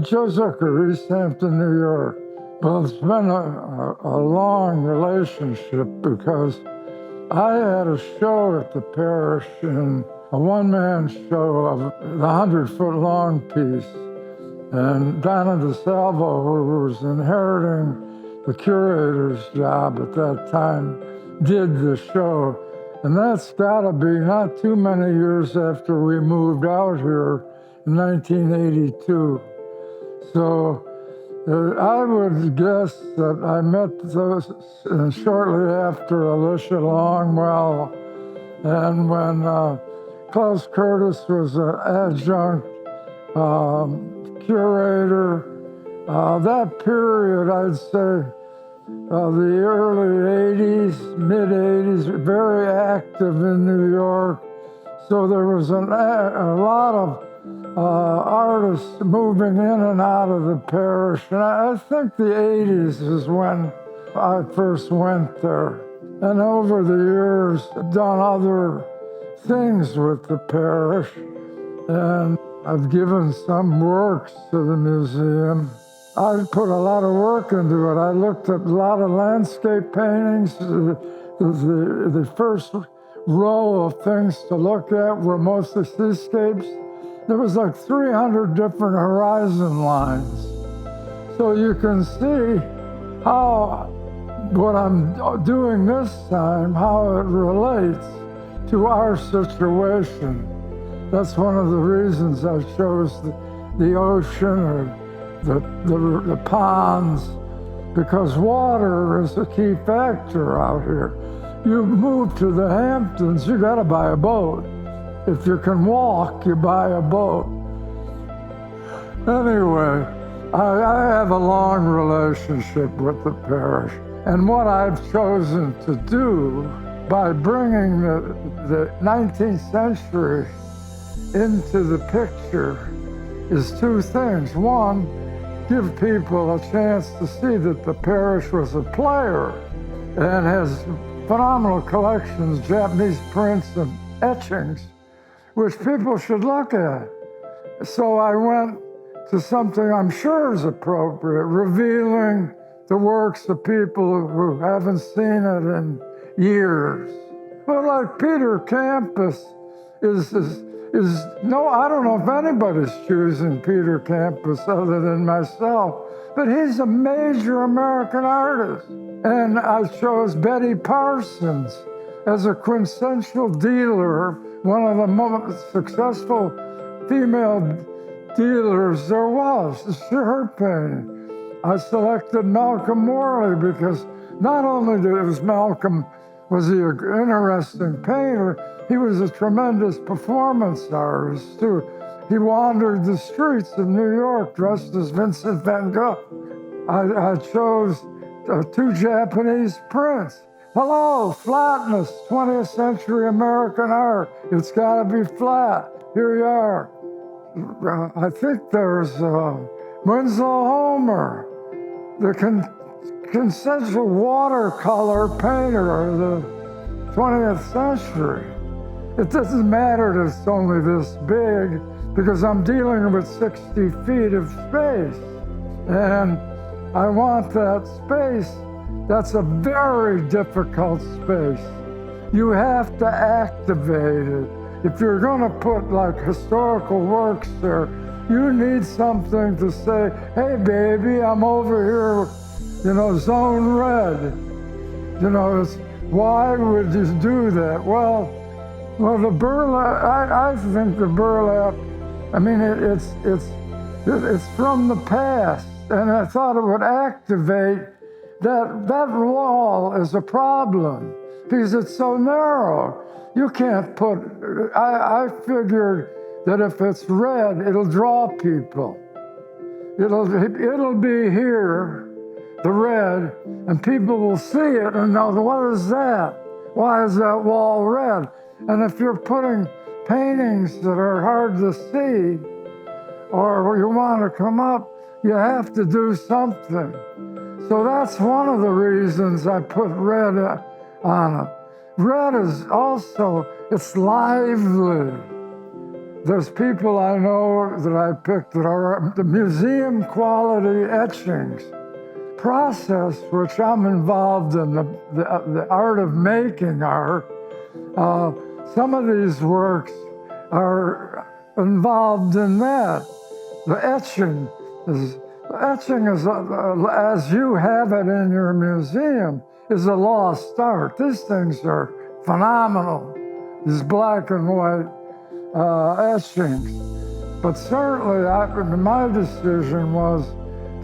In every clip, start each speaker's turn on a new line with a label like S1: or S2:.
S1: Joe Zucker, East Hampton, New York. Well, it's been a long relationship because I had a show at the Parrish, in a one-man show of the 100-foot-long piece. And Donna DeSalvo, who was inheriting the curator's job at that time, did the show. And that's got to be not too many years after we moved out here in 1982. So I would guess that I met those shortly after Alicia Longwell, and when Klaus Curtis was an adjunct curator. That period, I'd say, the early 80s, mid 80s, very active in New York. So there was a lot of artists moving in and out of the Parrish. And I think the 80s is when I first went there. And over the years, done other things with the Parrish. And I've given some works to the museum. I put a lot of work into it. I looked at a lot of landscape paintings. The first row of things to look at were mostly seascapes. There was like 300 different horizon lines. So you can see how what I'm doing this time, how it relates to our situation. That's one of the reasons I chose the ocean or the ponds, because water is a key factor out here. You move to the Hamptons, you gotta buy a boat. If you can walk, you buy a boat. Anyway, I have a long relationship with the Parrish. And what I've chosen to do by bringing the 19th century into the picture is two things. One, give people a chance to see that the Parrish was a player and has phenomenal collections, Japanese prints and etchings, which people should look at. So I went to something I'm sure is appropriate, revealing the works of people who haven't seen it in years. Well, like Peter Campus is no, I don't know if anybody's choosing Peter Campus other than myself, but he's a major American artist. And I chose Betty Parsons as a quintessential dealer, one of the most successful female dealers there was. It's her painting. I selected Malcolm Morley because not only was Malcolm was he an interesting painter, he was a tremendous performance artist too. He wandered the streets of New York dressed as Vincent van Gogh. I chose two Japanese prints. Hello, flatness, 20th century American art. It's gotta be flat. Here you are. I think there's Winslow Homer, the quintessential watercolor painter of the 20th century. It doesn't matter that it's only this big because I'm dealing with 60 feet of space. And I want that space. That's a very difficult space. You have to activate it. If you're gonna put like historical works there, you need something to say, hey baby, I'm over here, zone red. Why would you do that? Well, the burlap, I think the burlap, it's from the past, and I thought it would activate that wall is a problem because it's so narrow. You can't put, I figured that if it's red, it'll draw people. It'll be here, the red, and people will see it and know, what is that? Why is that wall red? And if you're putting paintings that are hard to see, or you want to come up, you have to do something. So that's one of the reasons I put red on it. Red is also, it's lively. There's people I know that I picked that are the museum quality etchings. Process, which I'm involved in, the art of making art. Some of these works are involved in that. The etching is, as you have it in your museum, is a lost art. These things are phenomenal, these black and white etchings. But certainly my decision was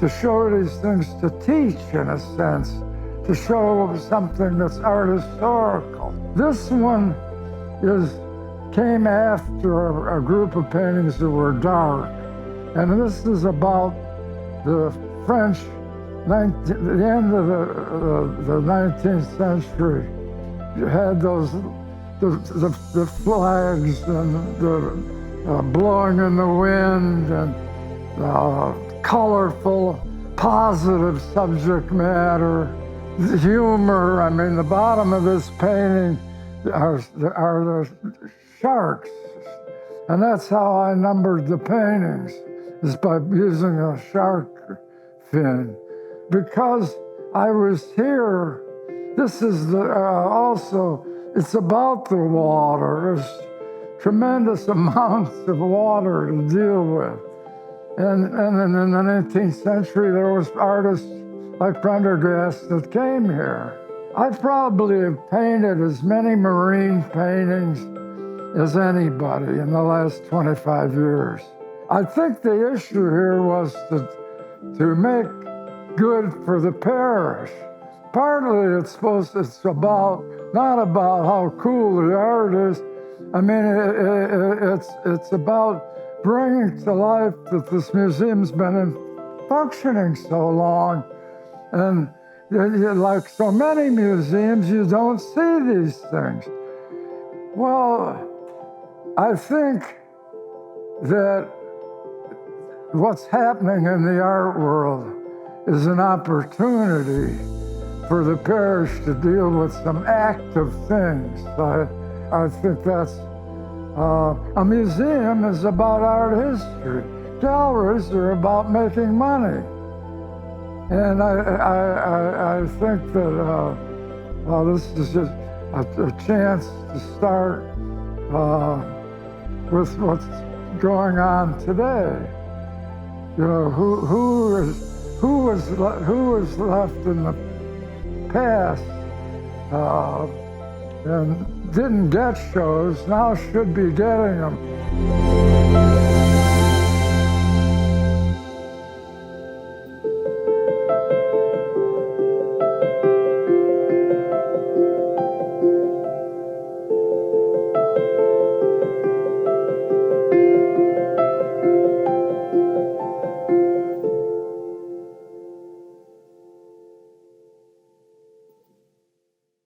S1: to show these things, to teach in a sense, to show something that's art historical. This one came after a group of paintings that were dark. And this is about the French, the end of the 19th century. You had the flags and the blowing in the wind and colorful, positive subject matter, the humor. I mean, the bottom of this painting are the sharks. And that's how I numbered the paintings, is by using a shark fin. Because I was here, this is also, it's about the water. There's tremendous amounts of water to deal with. And in the 19th century, there was artists like Prendergast that came here. I probably have painted as many marine paintings as anybody in the last 25 years. I think the issue here was to make good for the parish. Partly it's about, not about how cool the art is. I mean, it's about bringing to life that this museum's been functioning so long. And like so many museums, you don't see these things. Well, I think that what's happening in the art world is an opportunity for the parish to deal with some active things. I think that's, a museum is about art history. Galleries are about making money. And I think that this is just a chance to start with what's going on today. You know, who was left in the past and didn't get shows, now should be getting them.